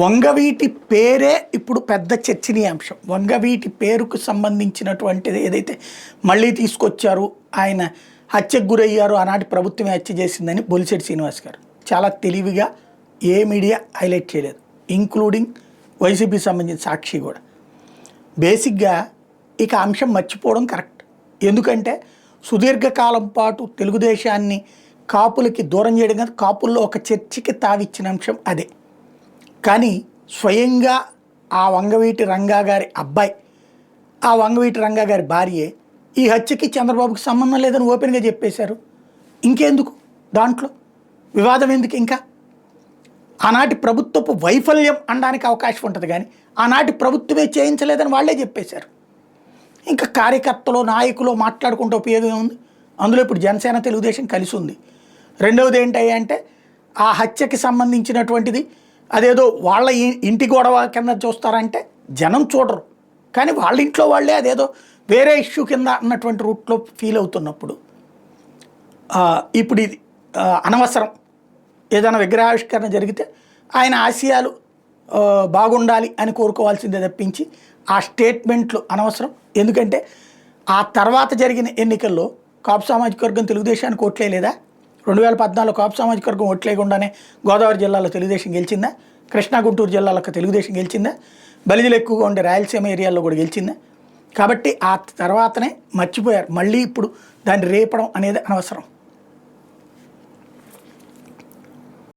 వంగవీటి పేరే ఇప్పుడు పెద్ద చర్చనీయాంశం. వంగవీటి పేరుకు సంబంధించినటువంటిది ఏదైతే మళ్ళీ తీసుకొచ్చారు, ఆయన హత్యకు గురయ్యారు, ఆనాటి ప్రభుత్వమే హత్య చేసిందని బొలిశెట్టి శ్రీనివాస్ గారు చాలా తెలివిగా ఏ మీడియా హైలైట్ చేయలేదు, ఇంక్లూడింగ్ వైసీపీ సంబంధించిన సాక్షి కూడా. బేసిక్గా ఇక అంశం మర్చిపోవడం కరెక్ట్. ఎందుకంటే సుదీర్ఘకాలం పాటు తెలుగుదేశాన్ని కాపులకి దూరం చేయడం కాదు, కాపుల్లో ఒక చర్చకి తావిచ్చిన అంశం అదే. కానీ స్వయంగా ఆ వంగవీటి రంగా గారి అబ్బాయి, ఆ వంగవీటి రంగా గారి భార్యే ఈ హత్యకి చంద్రబాబుకి సంబంధం లేదని ఓపెన్గా చెప్పేశారు. ఇంకెందుకు దాంట్లో వివాదం ఎందుకు? ఇంకా ఆనాటి ప్రభుత్వపు వైఫల్యం అనడానికి అవకాశం ఉంటుంది, కానీ ఆనాటి ప్రభుత్వమే చేయించలేదని వాళ్ళే చెప్పేశారు. ఇంకా కార్యకర్తలు నాయకులు మాట్లాడుకుంటే ఉపయోగం ఏముంది? అందులో ఇప్పుడు జనసేన తెలుగుదేశం కలిసి ఉంది. రెండవది ఏంటంటే ఆ హత్యకి సంబంధించినటువంటిది అదేదో వాళ్ళ ఇంటి గొడవ కింద చూస్తారంటే జనం చూడరు, కానీ వాళ్ళ ఇంట్లో వాళ్ళే అదేదో వేరే ఇష్యూ కింద అన్నటువంటి రూట్లో ఫీల్ అవుతున్నప్పుడు ఇప్పుడు ఇది అనవసరం. ఏదైనా విగ్రహావిష్కరణ జరిగితే ఆయన ఆశయాలు బాగుండాలి అని కోరుకోవాల్సిందే తప్పించి ఆ స్టేట్మెంట్లు అనవసరం. ఎందుకంటే ఆ తర్వాత జరిగిన ఎన్నికల్లో కాపు సామాజిక వర్గం తెలుగుదేశానికి ఓట్లేదా? 2014 కాపు సామాజిక వర్గం ఓట్లేకుండానే గోదావరి జిల్లాలో తెలుగుదేశం గెలిచిందా? కృష్ణా గుంటూరు జిల్లాలకు తెలుగుదేశం గెలిచిందా? బలిజలు ఎక్కువగా ఉండే రాయలసీమ ఏరియాల్లో కూడా గెలిచిందా? కాబట్టి ఆ తర్వాతనే మర్చిపోయారు. మళ్ళీ ఇప్పుడు దాన్ని రేపడం అనేది అనవసరం.